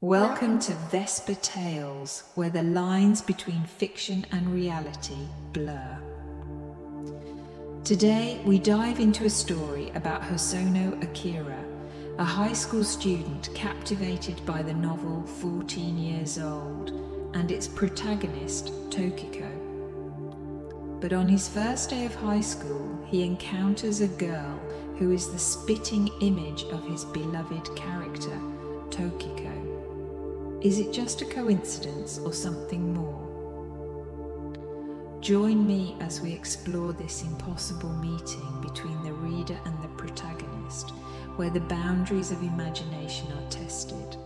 Welcome to Vesper Tales, where the lines between fiction and reality blur. Today, we dive into a story about Hosono Akira, a high school student captivated by the novel 14 Years Old and its protagonist, Tokiko. But on his first day of high school, he encounters a girl who is the spitting image of his beloved character, Tokiko. Is it just a coincidence or something more? Join me as we explore this impossible meeting between the reader and the protagonist, where the boundaries of imagination are tested.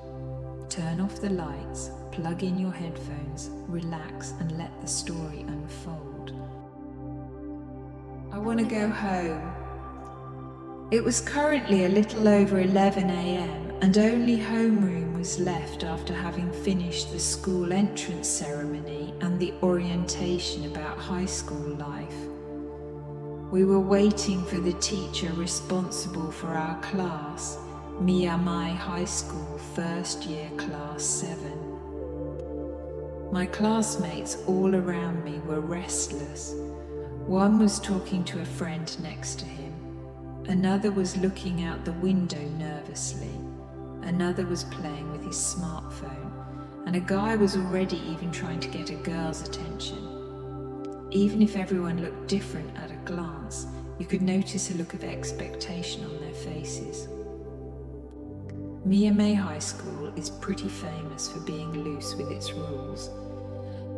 Turn off the lights, plug in your headphones, relax, and let the story unfold. I want to go home. It was currently a little over 11 a.m. and only homeroom was left after having finished the school entrance ceremony and the orientation about high school life. We were waiting for the teacher responsible for our class, Miyamai High School First Year Class 7. My classmates all around me were restless. One was talking to a friend next to him. Another was looking out the window nervously. Another was playing with his smartphone, and a guy was already even trying to get a girl's attention. Even if everyone looked different at a glance, you could notice a look of expectation on their faces. Miyamei High School is pretty famous for being loose with its rules.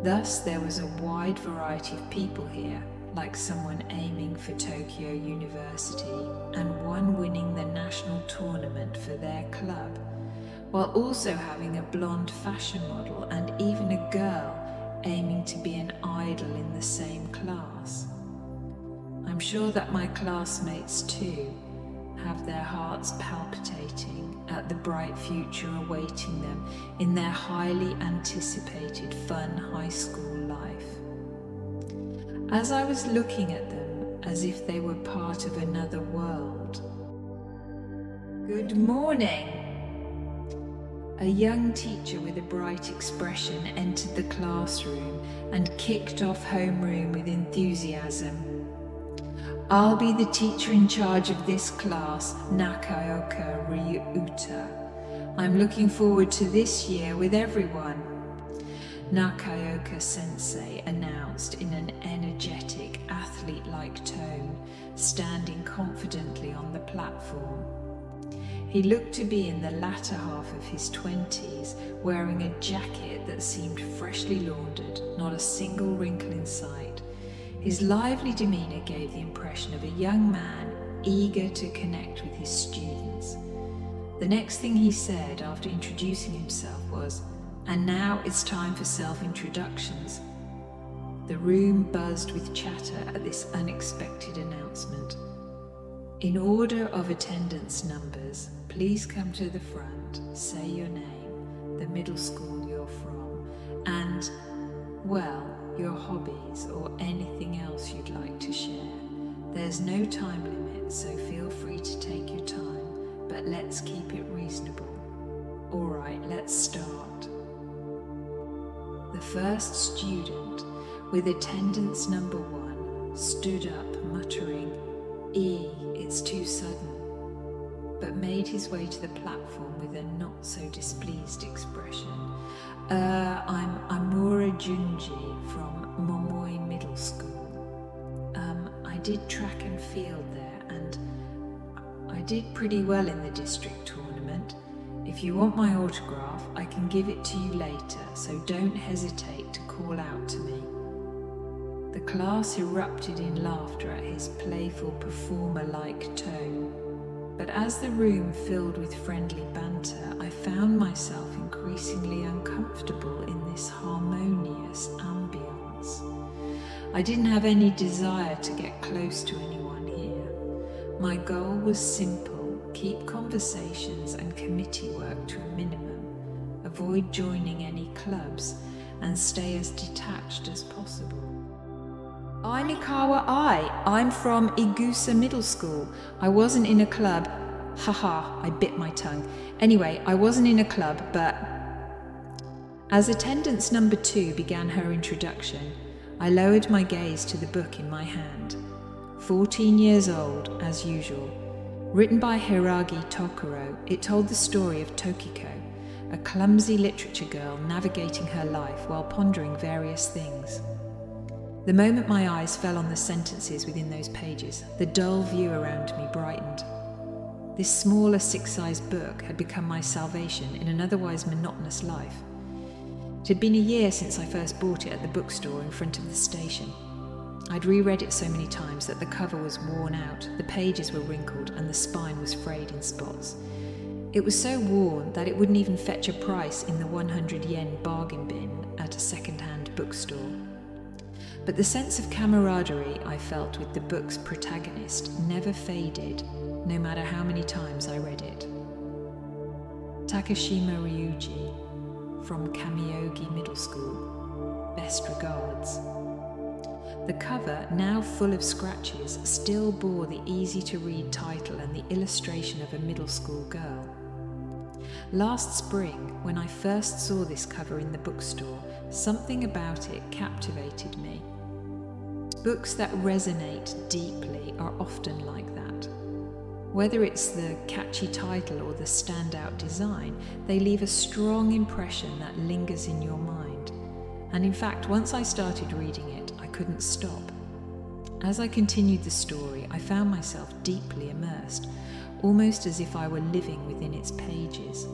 Thus, there was a wide variety of people here, like someone aiming for Tokyo University and one winning the national tournament for their club, while also having a blonde fashion model and even a girl aiming to be an idol in the same class. I'm sure that my classmates too have their hearts palpitating at the bright future awaiting them in their highly anticipated fun high school life. As I was looking at them as if they were part of another world. Good morning! A young teacher with a bright expression entered the classroom and kicked off homeroom with enthusiasm. I'll be the teacher in charge of this class, Nakaoka Ryuta. I'm looking forward to this year with everyone. Nakaoka Sensei announced in an energetic, athlete-like tone, standing confidently on the platform. He looked to be in the latter half of his 20s, wearing a jacket that seemed freshly laundered, not a single wrinkle in sight. His lively demeanour gave the impression of a young man eager to connect with his students. The next thing he said after introducing himself was, "And now it's time for self-introductions." The room buzzed with chatter at this unexpected announcement. In order of attendance numbers, please come to the front, say your name, the middle school you're from, and, well, your hobbies or anything else you'd like to share. There's no time limit, so feel free to take your time, but let's keep it reasonable. All right, let's start. The first student, with attendance number 1, stood up muttering, it's too sudden," but made his way to the platform with a not-so-displeased expression. I'm Mura Junji from Momoi Middle School. I did track and field there, and I did pretty well in the district tournament. If you want my autograph, I can give it to you later, so don't hesitate to call out to me." The class erupted in laughter at his playful performer-like tone, but as the room filled with friendly banter, I found myself increasingly uncomfortable in this harmonious ambience. I didn't have any desire to get close to anyone here. My goal was simple. Keep conversations and committee work to a minimum, avoid joining any clubs, and stay as detached as possible. I'm Ikawa I'm from Igusa Middle School. I wasn't in a club. Haha, I bit my tongue. Anyway, I wasn't in a club, but As attendance number 2 began her introduction, I lowered my gaze to the book in my hand. 14 years old, as usual. Written by Hiiragi Tokiko, it told the story of Tokiko, a clumsy literature girl navigating her life while pondering various things. The moment my eyes fell on the sentences within those pages, the dull view around me brightened. This smaller six-sized book had become my salvation in an otherwise monotonous life. It had been a year since I first bought it at the bookstore in front of the station. I'd reread it so many times that the cover was worn out, the pages were wrinkled, and the spine was frayed in spots. It was so worn that it wouldn't even fetch a price in the 100 yen bargain bin at a second-hand bookstore. But the sense of camaraderie I felt with the book's protagonist never faded, no matter how many times I read it. Takashima Ryuji, from Kamiogi Middle School. Best regards. The cover, now full of scratches, still bore the easy-to-read title and the illustration of a middle school girl. Last spring, when I first saw this cover in the bookstore, something about it captivated me. Books that resonate deeply are often like that. Whether it's the catchy title or the standout design, they leave a strong impression that lingers in your mind. And in fact, once I started reading it, I couldn't stop. As I continued the story, I found myself deeply immersed, almost as if I were living within its pages.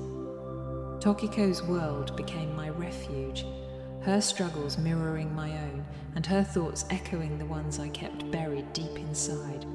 Tokiko's world became my refuge, her struggles mirroring my own, and her thoughts echoing the ones I kept buried deep inside.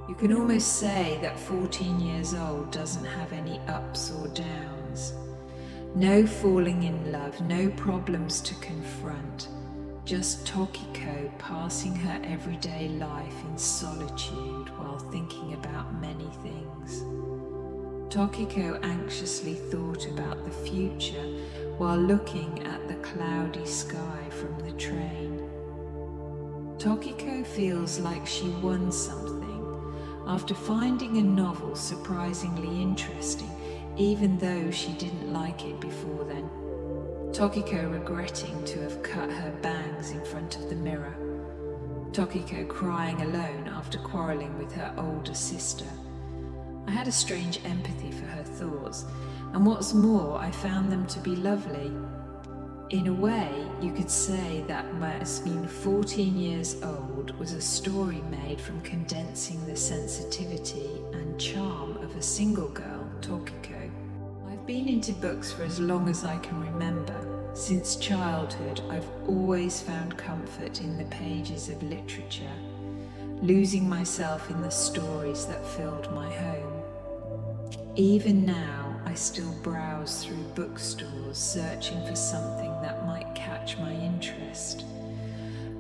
You can almost say that 14 years old doesn't have any ups or downs. No falling in love, no problems to confront. Just Tokiko passing her everyday life in solitude while thinking about many things. Tokiko anxiously thought about the future while looking at the cloudy sky from the train. Tokiko feels like she won something after finding a novel surprisingly interesting, even though she didn't like it before then. Tokiko regretting to have cut her bangs in front of the mirror. Tokiko crying alone after quarrelling with her older sister. I had a strange empathy for her thoughts, and what's more, I found them to be lovely. In a way, you could say that Must Being 14 Years Old was a story made from condensing the sensitivity and charm of a single girl, Tokiko. I've been into books for as long as I can remember. Since childhood, I've always found comfort in the pages of literature, losing myself in the stories that filled my home. Even now, I still browse through bookstores searching for something that might catch my interest.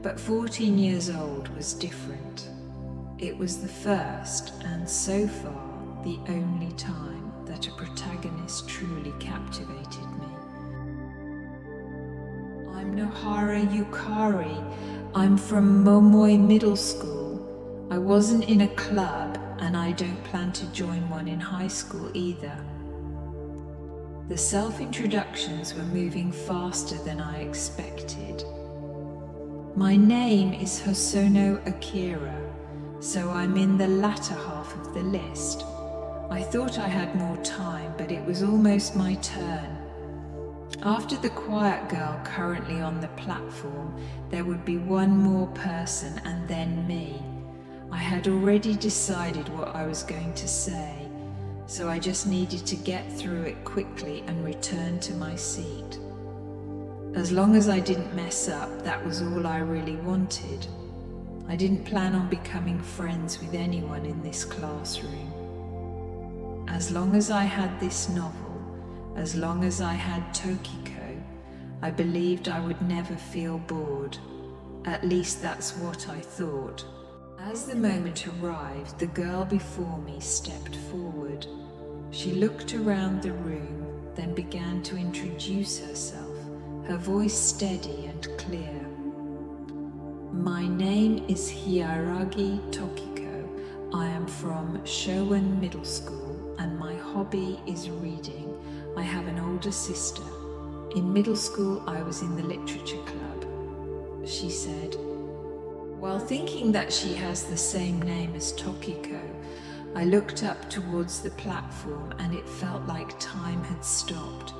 But 14 years old was different. It was the first, and so far, the only time that a protagonist truly captivated me. I'm Nohara Yukari. I'm from Momoi Middle School. I wasn't in a club, and I don't plan to join one in high school either. The self-introductions were moving faster than I expected. My name is Hosono Akira, so I'm in the latter half of the list. I thought I had more time, but it was almost my turn. After the quiet girl currently on the platform, there would be one more person and then me. I had already decided what I was going to say, so I just needed to get through it quickly and return to my seat. As long as I didn't mess up, that was all I really wanted. I didn't plan on becoming friends with anyone in this classroom. As long as I had this novel, as long as I had Tokiko, I believed I would never feel bored. At least that's what I thought. As the moment arrived, the girl before me stepped forward. She looked around the room, then began to introduce herself, her voice steady and clear. My name is Hiiragi Tokiko. I am from Showan Middle School and my hobby is reading. I have an older sister. In middle school, I was in the literature club, she said. While thinking that she has the same name as Tokiko, I looked up towards the platform and it felt like time had stopped.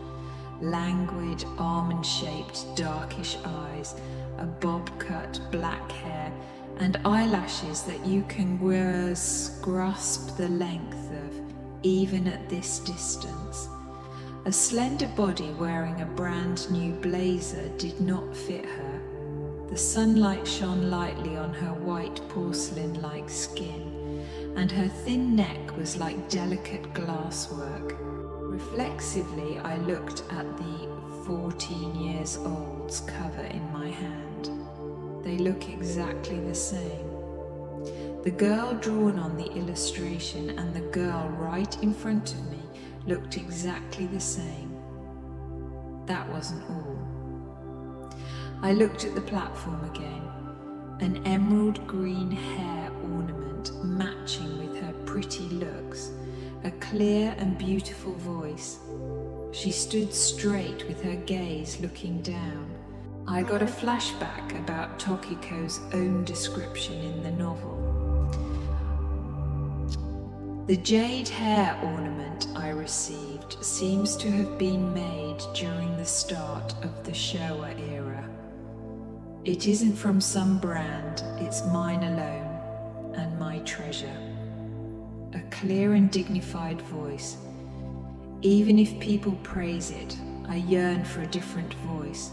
Languid, almond-shaped, darkish eyes, a bob-cut black hair, and eyelashes that you can grasp the length of, even at this distance. A slender body wearing a brand new blazer did not fit her. The sunlight shone lightly on her white porcelain-like skin, and her thin neck was like delicate glasswork. Reflexively, I looked at the 14 years old's cover in my hand. They look exactly the same. The girl drawn on the illustration and the girl right in front of me looked exactly the same. That wasn't all. I looked at the platform again, an emerald green hair ornament matching with her pretty looks, a clear and beautiful voice. She stood straight with her gaze looking down. I got a flashback about Tokiko's own description in the novel. The jade hair ornament I received seems to have been made during the start of the Showa era. It isn't from some brand, it's mine alone and my treasure. A clear and dignified voice. Even if people praise it, I yearn for a different voice.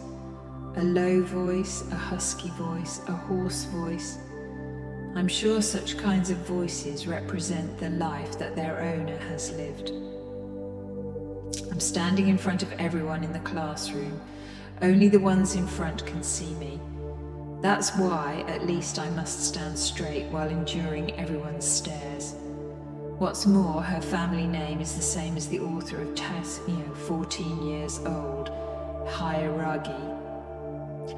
A low voice, a husky voice, a hoarse voice. I'm sure such kinds of voices represent the life that their owner has lived. I'm standing in front of everyone in the classroom. Only the ones in front can see me. That's why, at least, I must stand straight while enduring everyone's stares. What's more, her family name is the same as the author of 14 years old, Hiiragi.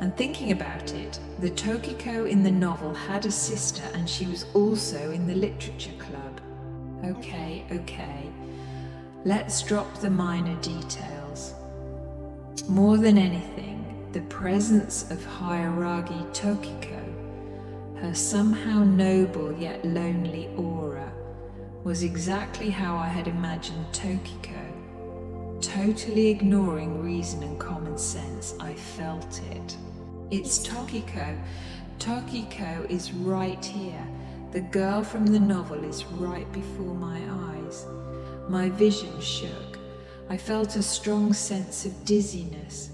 And thinking about it, the Tokiko in the novel had a sister and she was also in the literature club. Okay. Let's drop the minor details. More than anything, the presence of Hiiragi Tokiko, her somehow noble yet lonely aura, was exactly how I had imagined Tokiko. Totally ignoring reason and common sense, I felt it. It's Tokiko. Tokiko is right here. The girl from the novel is right before my eyes. My vision shook. I felt a strong sense of dizziness.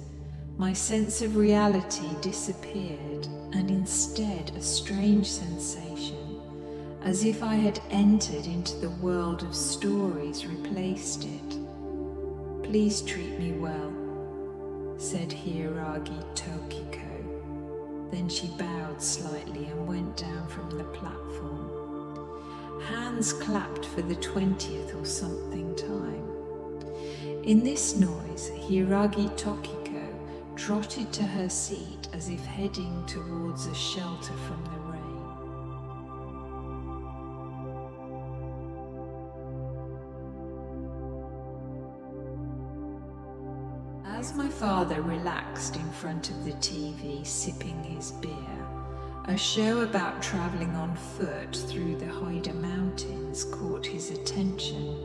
My sense of reality disappeared, and instead a strange sensation, as if I had entered into the world of stories, replaced it. Please treat me well, said Hiiragi Tokiko. Then she bowed slightly and went down from the platform. Hands clapped for the 20th or something time. In this noise, Hiiragi Tokiko trotted to her seat as if heading towards a shelter from the rain. As my father relaxed in front of the TV sipping his beer, a show about travelling on foot through the Haida Mountains caught his attention.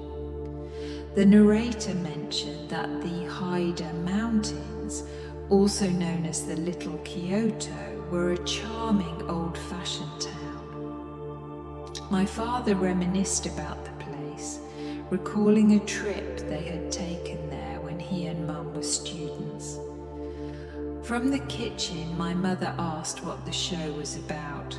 The narrator mentioned that the Haida Mountains, also known as the Little Kyoto, were a charming old-fashioned town. My father reminisced about the place, recalling a trip they had taken there when he and Mum were students. From the kitchen, my mother asked what the show was about.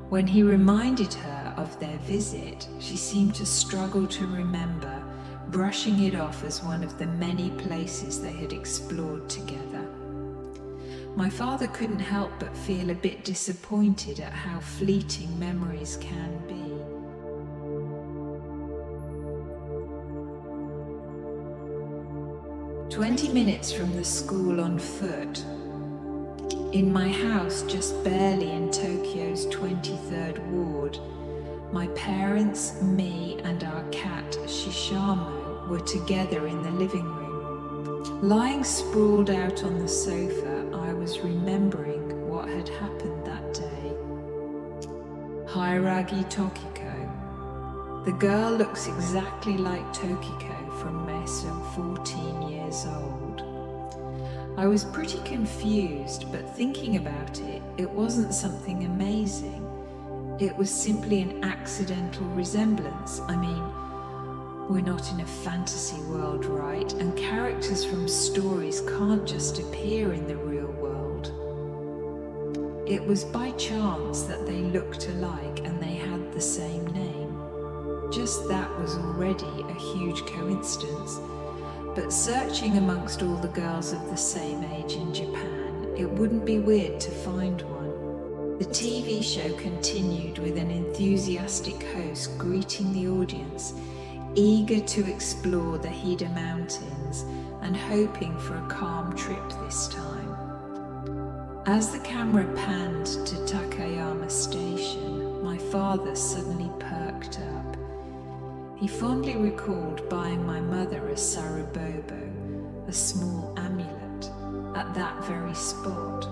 When he reminded her of their visit, she seemed to struggle to remember, brushing it off as one of the many places they had explored together. My father couldn't help but feel a bit disappointed at how fleeting memories can be. "20 minutes from the school on foot. In my house, just barely in Tokyo's 23rd ward, my parents, me, and our cat Shishamo were together in the living room. Lying sprawled out on the sofa, I was remembering what had happened that day. Hiiragi Tokiko. The girl looks exactly like Tokiko from Mesa, 14 years old. I was pretty confused, but thinking about it, it wasn't something amazing. It was simply an accidental resemblance. I mean, we're not in a fantasy world, right? And characters from stories can't just appear in the real world. It was by chance that they looked alike and they had the same name. Just that was already a huge coincidence. But searching amongst all the girls of the same age in Japan, it wouldn't be weird to find one. The TV show continued with an enthusiastic host greeting the audience, eager to explore the Hida Mountains and hoping for a calm trip this time. As the camera panned to Takayama Station, my father suddenly perked up. He fondly recalled buying my mother a sarubobo, a small amulet, at that very spot.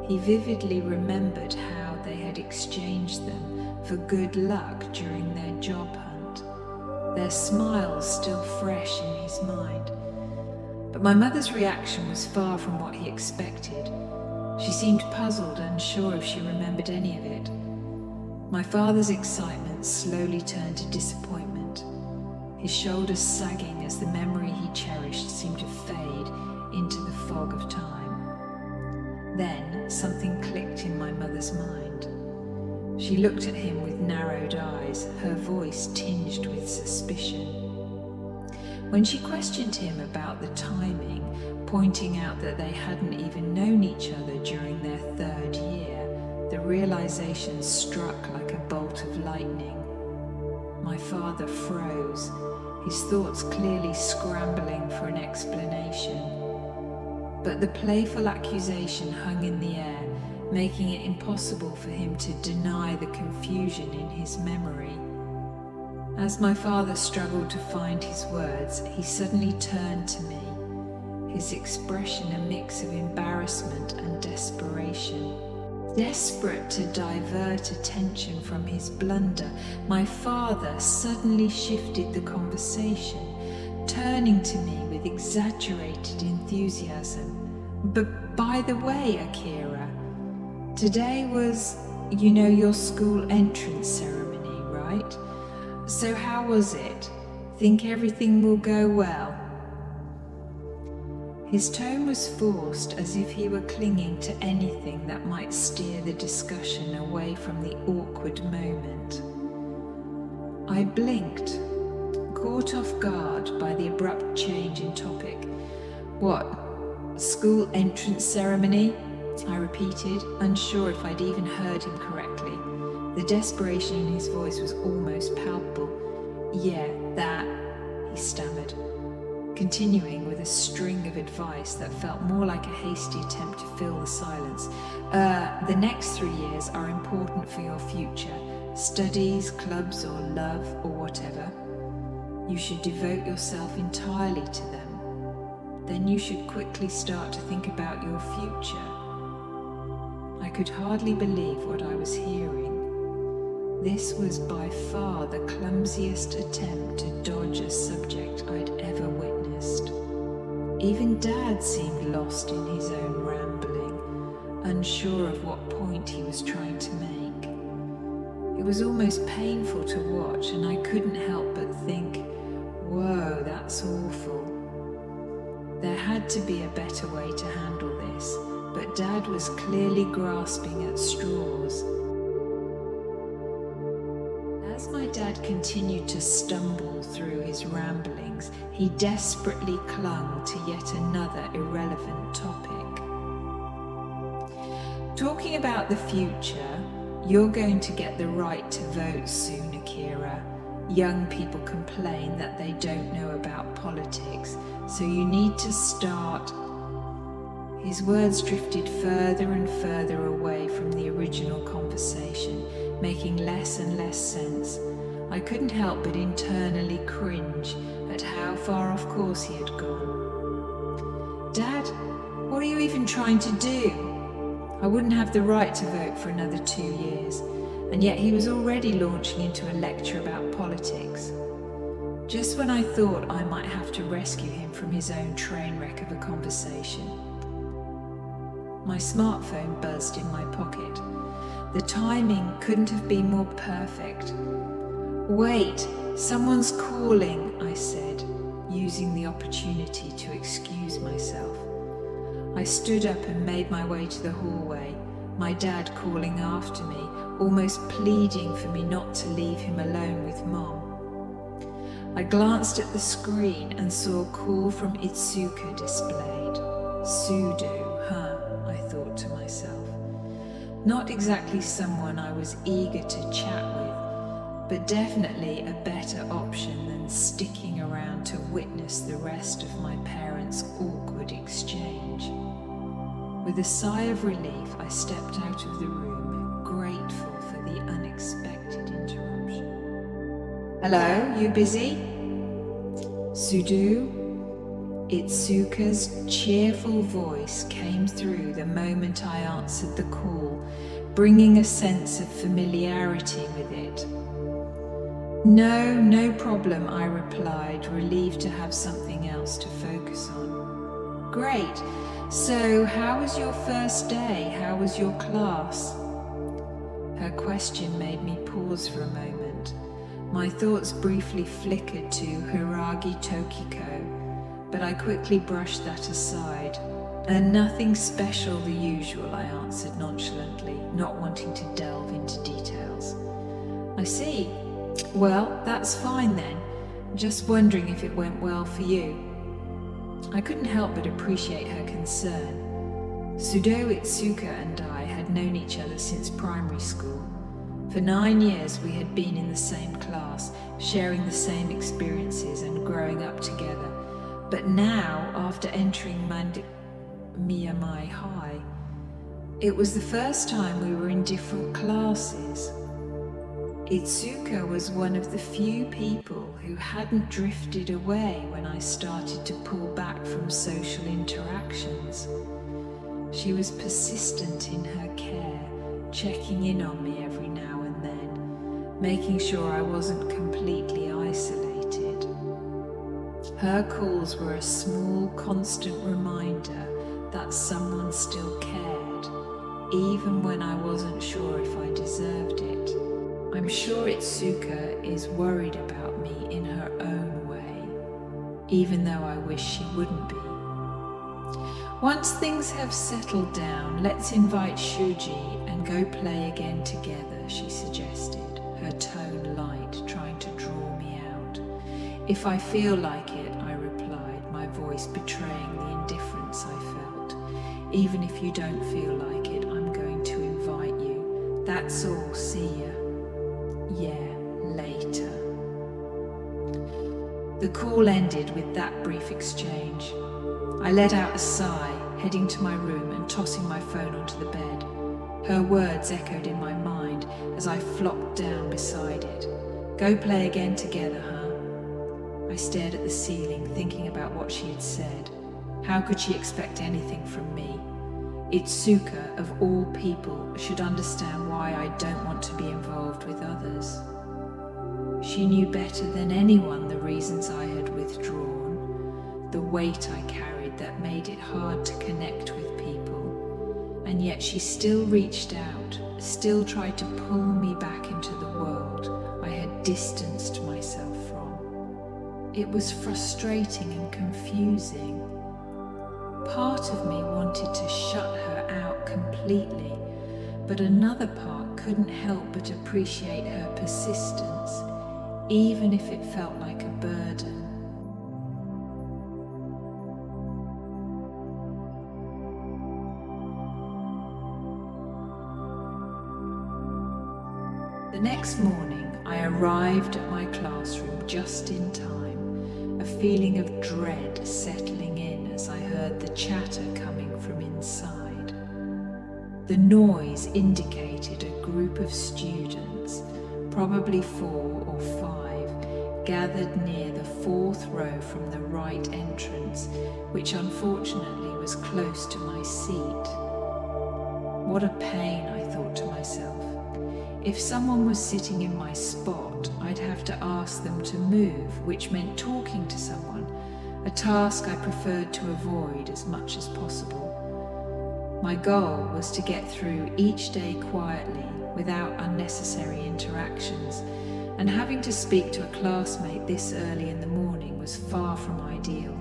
He vividly remembered how they had exchanged them for good luck during their job hunt, their smiles still fresh in his mind. But my mother's reaction was far from what he expected. She seemed puzzled, unsure if she remembered any of it. My father's excitement slowly turned to disappointment, his shoulders sagging as the memory he cherished seemed to fade into the fog of time. Then something clicked in my mother's mind. She looked at him with narrowed eyes, her voice tinged with suspicion. When she questioned him about the timing, pointing out that they hadn't even known each other during their 3rd year, the realization struck like a bolt of lightning. My father froze, his thoughts clearly scrambling for an explanation. But the playful accusation hung in the air, making it impossible for him to deny the confusion in his memory. As my father struggled to find his words, he suddenly turned to me, his expression a mix of embarrassment and desperation. Desperate to divert attention from his blunder, my father suddenly shifted the conversation, turning to me with exaggerated enthusiasm. "But by the way, Akira, today was, your school entrance ceremony, right? So how was it? Think everything will go well?" His tone was forced, as if he were clinging to anything that might steer the discussion away from the awkward moment. I blinked, caught off guard by the abrupt change in topic. "What, school entrance ceremony?" I repeated, unsure if I'd even heard him correctly. The desperation in his voice was almost palpable. "Yeah, that," he stammered, continuing with a string of advice that felt more like a hasty attempt to fill the silence. The next 3 years are important for your future. Studies, clubs, or love, or whatever. You should devote yourself entirely to them. Then you should quickly start to think about your future." I could hardly believe what I was hearing. This was by far the clumsiest attempt to dodge a subject I'd ever witnessed. Even Dad seemed lost in his own rambling, unsure of what point he was trying to make. It was almost painful to watch, and I couldn't help but think, "Whoa, that's awful." There had to be a better way to handle this, but Dad was clearly grasping at straws. As my dad continued to stumble through his ramblings, he desperately clung to yet another irrelevant topic. Talking about the future, you're going to get the right to vote soon, Akira. Young people complain that they don't know about politics, so you need to start. His words drifted further and further away from the original conversation, making less and less sense. I couldn't help but internally cringe at how far off course he had gone. Dad, what are you even trying to do? I wouldn't have the right to vote for another 2 years, and yet he was already launching into a lecture about politics. Just when I thought I might have to rescue him from his own train wreck of a conversation. My smartphone buzzed in my pocket. The timing couldn't have been more perfect. Wait, someone's calling, I said, using the opportunity to excuse myself. I stood up and made my way to the hallway, my dad calling after me, almost pleading for me not to leave him alone with Mom. I glanced at the screen and saw a call from Itsuka displayed. Sudo, I thought to myself. Not exactly someone I was eager to chat with, but definitely a better option than sticking around to witness the rest of my parents' awkward exchange. With a sigh of relief, I stepped out of the room, grateful for the unexpected interruption. Hello, you busy? Sudo? Itsuka's cheerful voice came through the moment I answered the call, bringing a sense of familiarity with it. No problem, I replied, relieved to have something else to focus on. Great. So, how was your first day? How was your class? Her question made me pause for a moment. My thoughts briefly flickered to Hiiragi Tokiko, but I quickly brushed that aside. And nothing special the usual, I answered nonchalantly, not wanting to delve into details. I see. Well, that's fine then. Just wondering if it went well for you. I couldn't help but appreciate her concern. Sudo, Itsuka and I had known each other since primary school. For 9 years we had been in the same class, sharing the same experiences and growing up together. But now, after entering Miyamai High, it was the first time we were in different classes. Itsuka was one of the few people who hadn't drifted away when I started to pull back from social interactions. She was persistent in her care, checking in on me every now and then, making sure I wasn't completely isolated. Her calls were a small, constant reminder that someone still cared, even when I wasn't sure if I deserved it. I'm sure Itsuka is worried about me in her own way, even though I wish she wouldn't be. Once things have settled down, let's invite Shuji and go play again together, she suggested, her tone light, trying to draw me out. If I feel like it, I replied, my voice betraying the indifference I felt. Even if you don't feel like it, I'm going to invite you. That's all, see ya. Yeah, later. The call ended with that brief exchange. I let out a sigh, heading to my room and tossing my phone onto the bed. Her words echoed in my mind as I flopped down beside it. Go play again together, huh? I stared at the ceiling, thinking about what she had said. How could she expect anything from me? Itsuka, of all people, should understand why I don't want to be involved with others. She knew better than anyone the reasons I had withdrawn, the weight I carried that made it hard to connect with people, and yet she still reached out, still tried to pull me back into the world I had distanced myself from. It was frustrating and confusing. Part of me wanted to shut her out completely, but another part couldn't help but appreciate her persistence, even if it felt like a burden. The next morning, I arrived at my classroom just in time, a feeling of dread settling in as I heard the chatter coming from inside. The noise indicated a group of students, probably 4 or 5, gathered near the 4th row from the right entrance, which unfortunately was close to my seat. What a pain, I thought to myself. If someone was sitting in my spot, I'd have to ask them to move, which meant talking to someone, a task I preferred to avoid as much as possible. My goal was to get through each day quietly, without unnecessary interactions, and having to speak to a classmate this early in the morning was far from ideal.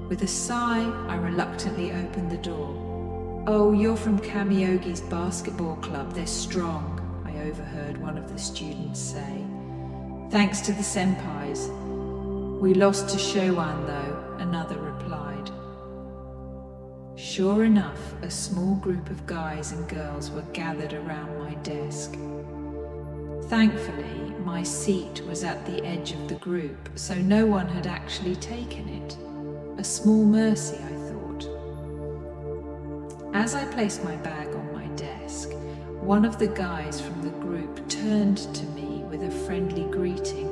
With a sigh, I reluctantly opened the door. "Oh, you're from Kamiogi's basketball club, they're strong," I overheard one of the students say. "Thanks to the senpais. We lost to Showan though," another replied. Sure enough, a small group of guys and girls were gathered around my desk. Thankfully, my seat was at the edge of the group, so no one had actually taken it. A small mercy, I thought. As I placed my bag on my desk, one of the guys from the group turned to me with a friendly greeting.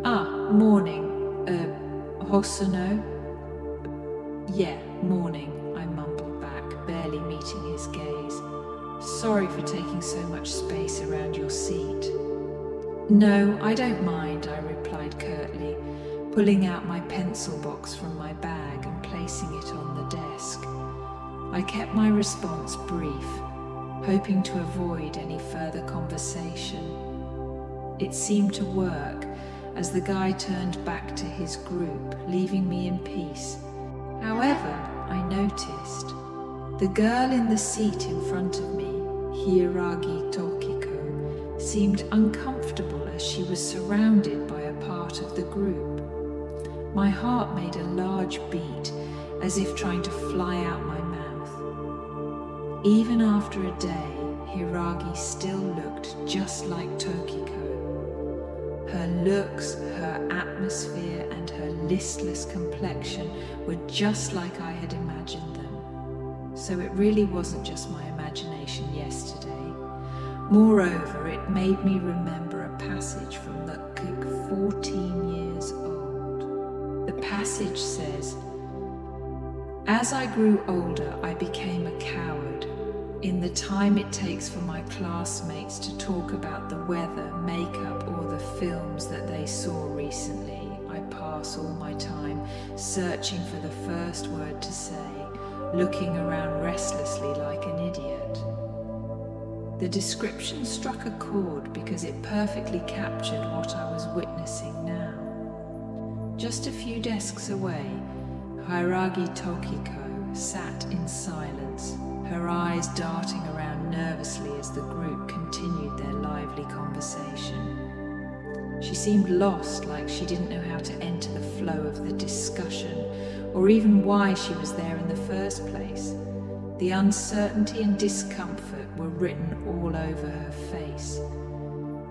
"Ah, morning. Hosono?" "Yeah, morning," I mumbled back, barely meeting his gaze. "Sorry for taking so much space around your seat." "No, I don't mind," I replied curtly, pulling out my pencil box from my bag and placing it on the desk. I kept my response brief, hoping to avoid any further conversation. It seemed to work, as the guy turned back to his group, leaving me in peace. However, I noticed the girl in the seat in front of me, Hiiragi Tokiko, seemed uncomfortable as she was surrounded by a part of the group. My heart made a large beat, as if trying to fly out my mouth. Even after a day, Hiiragi still looked just like Tokiko. Her looks, her atmosphere, and her listless complexion were just like I had imagined them. So it really wasn't just my imagination yesterday. Moreover, it made me remember a passage from the book 14 years old. The passage says, "As I grew older, I became a coward. In the time it takes for my classmates to talk about the weather, makeup, or the films that they saw recently, I pass all my time searching for the first word to say, looking around restlessly like an idiot." The description struck a chord because it perfectly captured what I was witnessing now. Just a few desks away, Hiiragi Tokiko sat in silence, her eyes darting around nervously as the group continued their lively conversation. She seemed lost, like she didn't know how to enter the flow of the discussion, or even why she was there in the first place. The uncertainty and discomfort were written all over her face.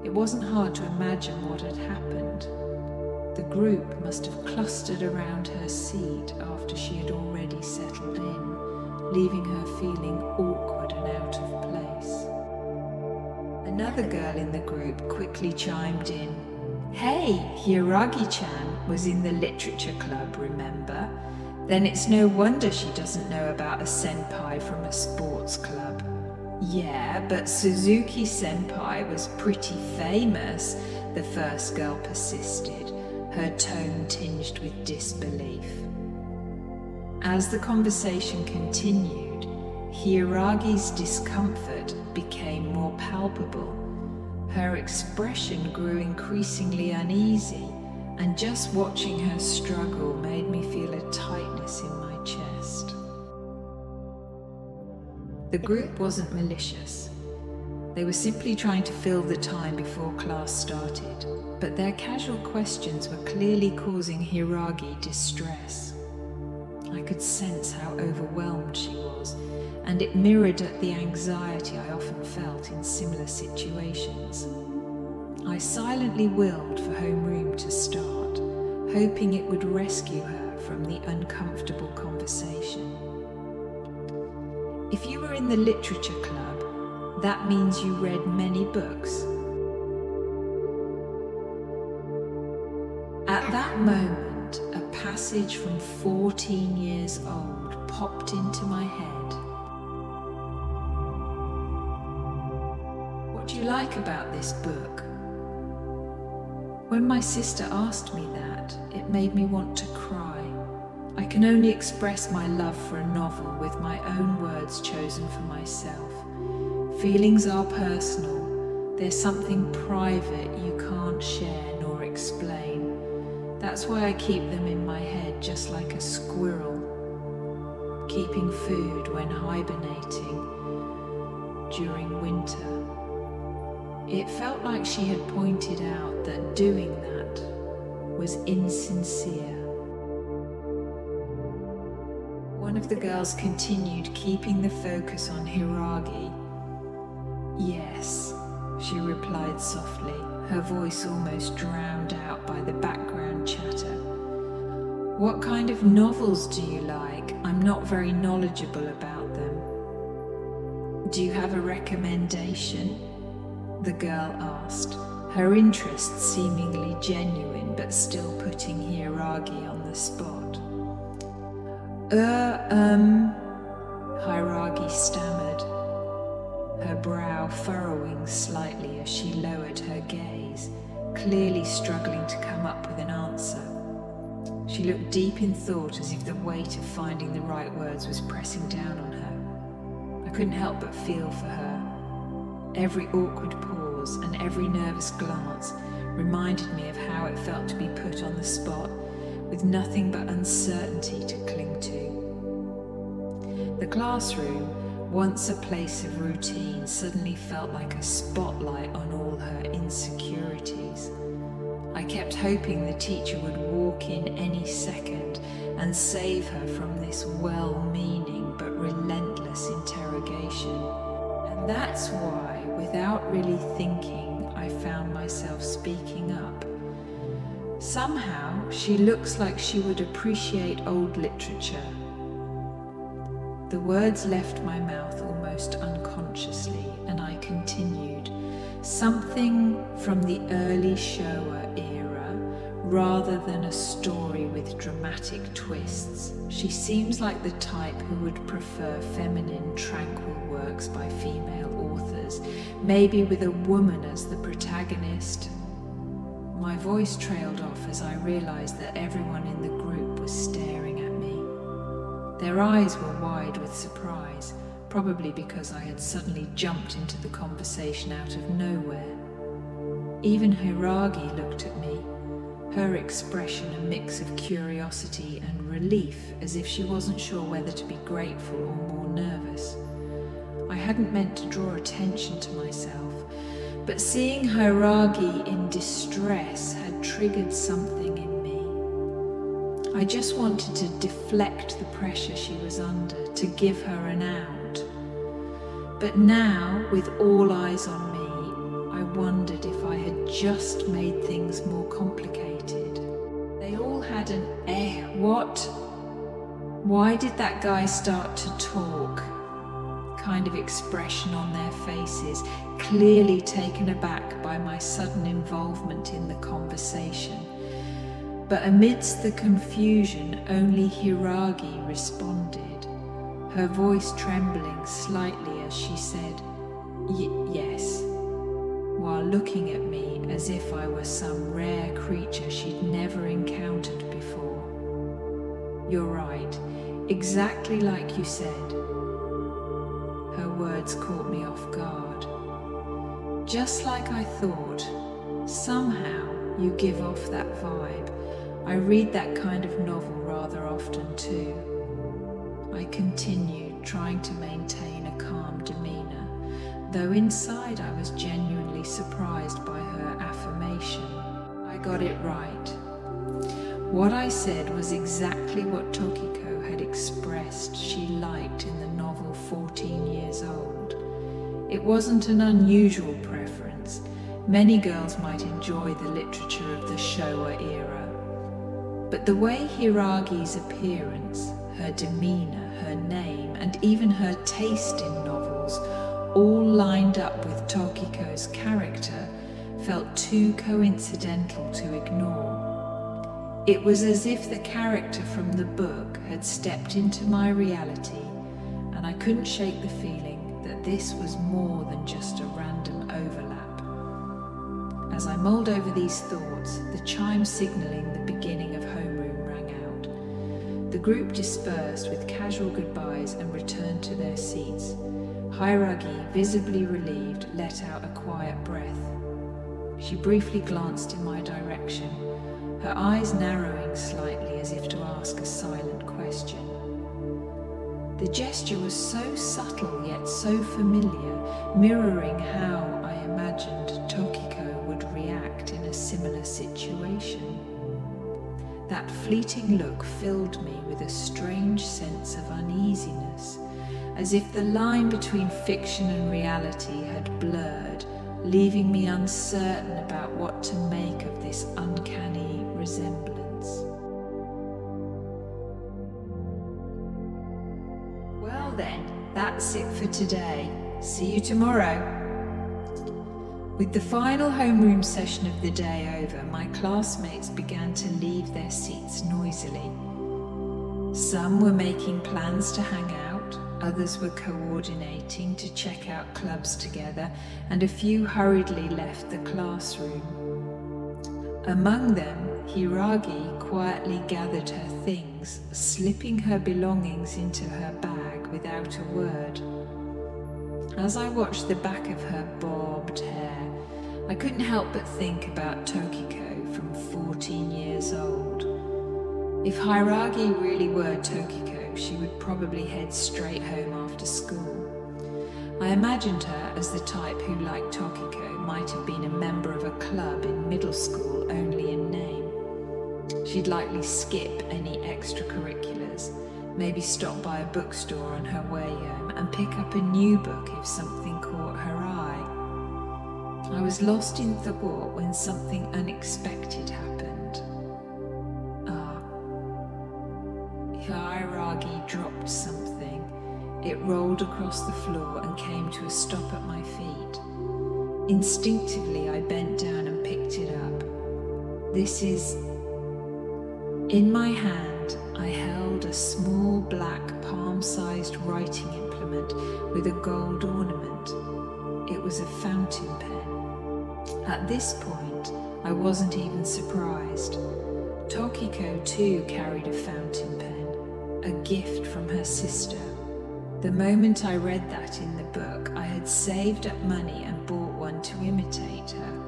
It wasn't hard to imagine what had happened. The group must have clustered around her seat after she had already settled in, leaving her feeling awkward and out of place. Another girl in the group quickly chimed in. "Hey, Hiiragi-chan was in the literature club, remember? Then it's no wonder she doesn't know about a senpai from a sports club." "Yeah, but Suzuki senpai was pretty famous," the first girl persisted, her tone tinged with disbelief. As the conversation continued, Hiiragi's discomfort became more palpable. Her expression grew increasingly uneasy, and just watching her struggle made me feel a tightness in my chest. The group wasn't malicious. They were simply trying to fill the time before class started, but their casual questions were clearly causing Hiiragi distress. I could sense how overwhelmed she was, and it mirrored the anxiety I often felt in similar situations. I silently willed for homeroom to start, hoping it would rescue her from the uncomfortable conversation. If you were in the literature club, that means you read many books. At that moment, a passage from 14 years old popped into my head. What do you like about this book? When my sister asked me that, it made me want to cry. I can only express my love for a novel with my own words chosen for myself. Feelings are personal. There's something private you can't share nor explain. That's why I keep them in my head just like a squirrel, keeping food when hibernating during winter. It felt like she had pointed out that doing that was insincere. One of the girls continued, keeping the focus on Hiiragi. Yes, she replied softly, her voice almost drowned out by the background chatter. What kind of novels do you like? I'm not very knowledgeable about them. Do you have a recommendation? The girl asked, her interest seemingly genuine but still putting Hiiragi on the spot. Hiiragi stammered, her brow furrowing slightly as she lowered her gaze, clearly struggling to come up with an answer. She looked deep in thought, as if the weight of finding the right words was pressing down on her. I couldn't help but feel for her. Every awkward pause and every nervous glance reminded me of how it felt to be put on the spot, with nothing but uncertainty to cling to. The classroom, once a place of routine, suddenly felt like a spotlight on all her insecurities. I kept hoping the teacher would walk in any second and save her from this well-meaning but relentless interrogation. And that's why, without really thinking, I found myself speaking up. Somehow, she looks like she would appreciate old literature. The words left my mouth almost unconsciously, and I continued. Something from the early Showa era, rather than a story with dramatic twists. She seems like the type who would prefer feminine, tranquil works by female authors, maybe with a woman as the protagonist. My voice trailed off as I realized that everyone in the group was staring at me. Their eyes were wide with surprise, probably because I had suddenly jumped into the conversation out of nowhere. Even Hiiragi looked at me, her expression a mix of curiosity and relief, as if she wasn't sure whether to be grateful or more nervous. I hadn't meant to draw attention to myself, but seeing Hiiragi in distress had triggered something in me. I just wanted to deflect the pressure she was under, to give her an out. But now, with all eyes on me, I wondered if I had just made things more complicated. They all had an what? Why did that guy start to talk? Kind of expression on their faces, clearly taken aback by my sudden involvement in the conversation. But amidst the confusion, only Hiiragi responded, her voice trembling slightly as she said, yes, while looking at me as if I were some rare creature she'd never encountered before. You're right, exactly like you said. Her words caught me off guard. Just like I thought, somehow you give off that vibe. I read that kind of novel rather often too. I continued, trying to maintain a calm demeanor, though inside I was genuinely surprised by her affirmation. I got it right. What I said was exactly what Tokiko had had expressed she liked in the novel 14 Years Old. It wasn't an unusual preference. Many girls might enjoy the literature of the Showa era. But the way Hiiragi's appearance, her demeanor, her name, and even her taste in novels all lined up with Tokiko's character felt too coincidental to ignore. It was as if the character from the book had stepped into my reality, and I couldn't shake the feeling that this was more than just a random overlap. As I mulled over these thoughts, the chime signalling the beginning of homeroom rang out. The group dispersed with casual goodbyes and returned to their seats. Hiiragi, visibly relieved, let out a quiet breath. She briefly glanced in my direction, her eyes narrowing slightly as if to ask a silent question. The gesture was so subtle yet so familiar, mirroring how I imagined Tokiko would react in a similar situation. That fleeting look filled me with a strange sense of uneasiness, as if the line between fiction and reality had blurred, leaving me uncertain about what to make of this uncanny resemblance. Well then, that's it for today. See you tomorrow. With the final homeroom session of the day over, my classmates began to leave their seats noisily. Some were making plans to hang out, others were coordinating to check out clubs together, and a few hurriedly left the classroom. Among them, Hiiragi quietly gathered her things, slipping her belongings into her bag without a word. As I watched the back of her bobbed hair, I couldn't help but think about Tokiko from 14 Years Old. If Hiiragi really were Tokiko, she would probably head straight home after school. I imagined her as the type who, like Tokiko, might have been a member of a club in middle school only in name. She'd likely skip any extracurriculars, maybe stop by a bookstore on her way home and pick up a new book if something caught her eye. I was lost in thought when something unexpected happened. Hiiragi dropped something. It rolled across the floor and came to a stop at my feet. Instinctively, I bent down and picked it up. In my hand, I held a small black palm-sized writing implement with a gold ornament. It was a fountain pen. At this point, I wasn't even surprised. Tokiko too carried a fountain pen, a gift from her sister. The moment I read that in the book, I had saved up money and bought one to imitate her.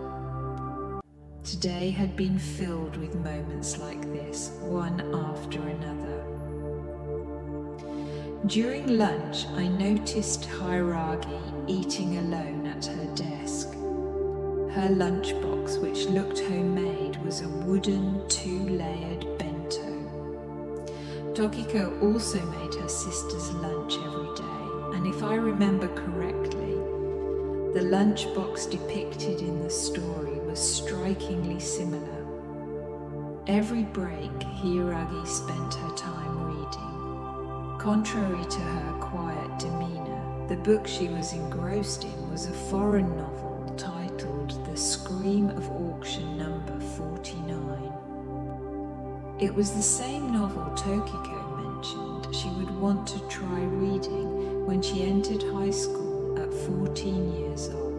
Today had been filled with moments like this, one after another. During lunch, I noticed Hiiragi eating alone at her desk. Her lunchbox, which looked homemade, was a wooden two-layered bento. Tokiko also made her sister's lunch every day, and if I remember correctly, the lunchbox depicted in the story was strikingly similar. Every break, Hiiragi spent her time reading. Contrary to her quiet demeanor, the book she was engrossed in was a foreign novel titled The Scream of Auction Number 49. It was the same novel Tokiko mentioned she would want to try reading when she entered high school at 14 years old.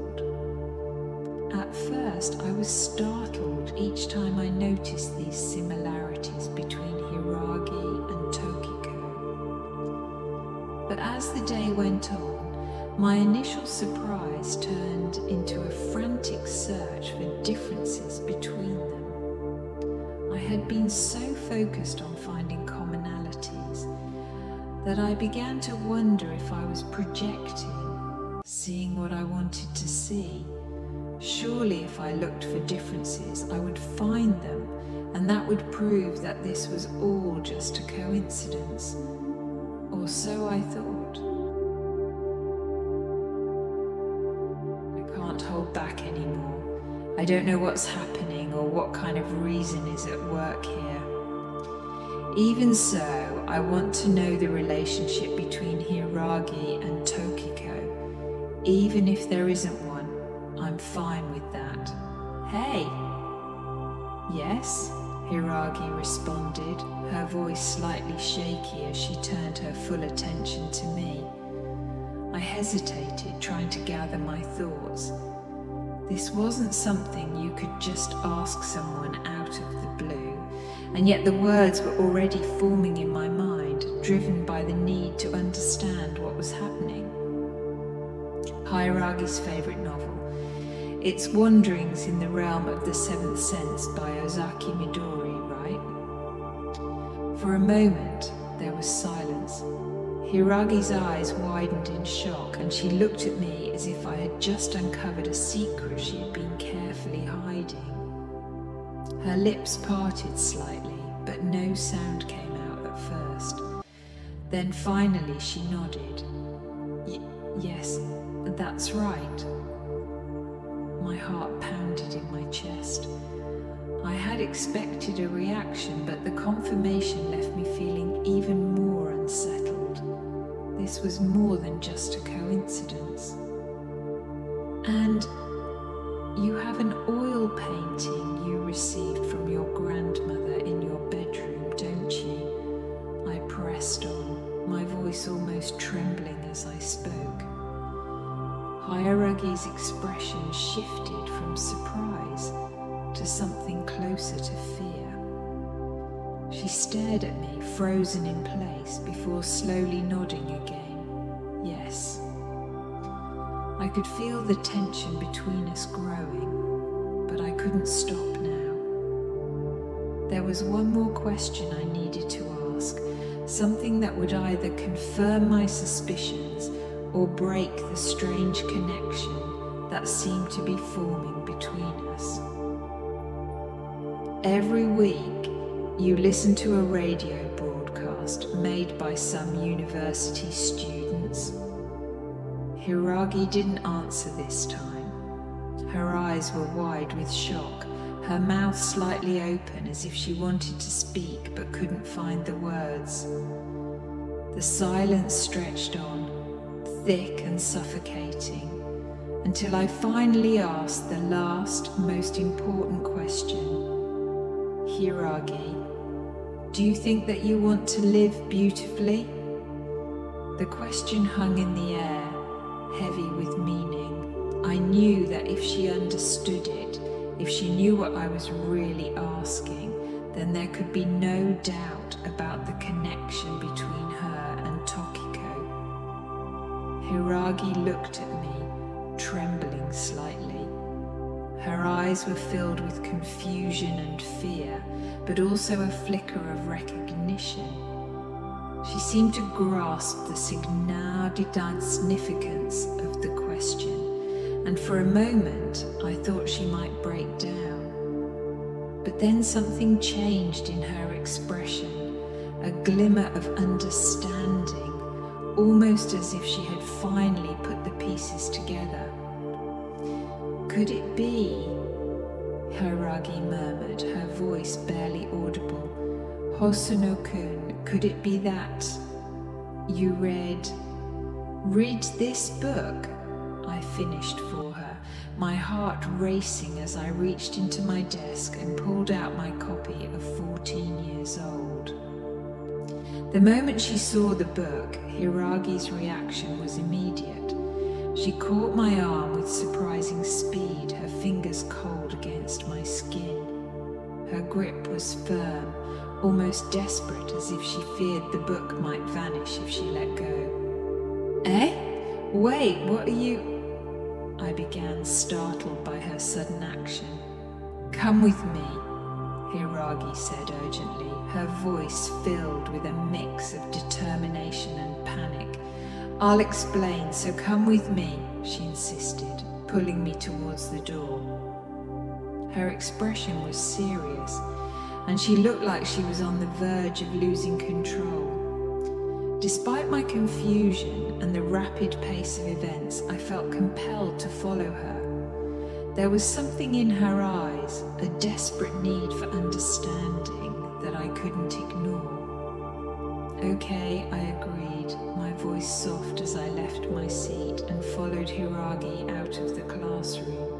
At first, I was startled each time I noticed these similarities between Hiiragi and Tokiko. But as the day went on, my initial surprise turned into a frantic search for differences between them. I had been so focused on finding commonalities that I began to wonder if I was projecting, seeing what I wanted to see, Surely if I looked for differences, I would find them, and that would prove that this was all just a coincidence. Or so I thought. I can't hold back anymore. I don't know what's happening or what kind of reason is at work here. Even so, I want to know the relationship between Hiiragi and Tokiko. Even if there isn't one, I'm fine with that. Hey! Yes? Hiiragi responded, her voice slightly shaky as she turned her full attention to me. I hesitated, trying to gather my thoughts. This wasn't something you could just ask someone out of the blue, and yet the words were already forming in my mind, driven by the need to understand what was happening. Hiiragi's favourite novel. Its Wanderings in the Realm of the Seventh Sense by Ozaki Midori, right? For a moment, there was silence. Hiiragi's eyes widened in shock, and she looked at me as if I had just uncovered a secret she had been carefully hiding. Her lips parted slightly, but no sound came out at first. Then finally she nodded. Yes, that's right. My heart pounded in my chest. I had expected a reaction, but the confirmation left me feeling even more unsettled. This was more than just a coincidence. And you have an oil painting you received from your grandmother in your bedroom, don't you? I pressed on, my voice almost trembling as I spoke. Hiiragi's expression shifted from surprise to something closer to fear. She stared at me, frozen in place, before slowly nodding again. Yes. I could feel the tension between us growing, but I couldn't stop now. There was one more question I needed to ask, something that would either confirm my suspicions or break the strange connection that seemed to be forming between us. Every week, you listen to a radio broadcast made by some university students. Hiiragi didn't answer this time. Her eyes were wide with shock, her mouth slightly open as if she wanted to speak but couldn't find the words. The silence stretched on, thick and suffocating, until I finally asked the last, most important question. Hiiragi, do you think that you want to live beautifully? The question hung in the air, heavy with meaning. I knew that if she understood it, if she knew what I was really asking, then there could be no doubt about the connection between her and Tokiko. Hiiragi looked at me, trembling slightly. Her eyes were filled with confusion and fear, but also a flicker of recognition. She seemed to grasp the significance of the question, and for a moment I thought she might break down. But then something changed in her expression, a glimmer of understanding, almost as if she had finally put the pieces together. Could it be? Hiiragi murmured, her voice barely audible. Hosono-kun, could it be that you read this book? I finished for her, my heart racing as I reached into my desk and pulled out my copy of 14 Years Old. The moment she saw the book, Hiiragi's reaction was immediate. She caught my arm with surprising speed, her fingers cold against my skin. Her grip was firm, almost desperate, as if she feared the book might vanish if she let go. Eh? Wait, what are you? I began, startled by her sudden action. Come with me, Hiiragi said urgently, her voice filled with a mix of determination and panic. I'll explain, so come with me, she insisted, pulling me towards the door. Her expression was serious, and she looked like she was on the verge of losing control. Despite my confusion and the rapid pace of events, I felt compelled to follow her. There was something in her eyes, a desperate need for understanding that I couldn't ignore. Okay, I agreed, my voice soft as I left my seat and followed Hiiragi out of the classroom.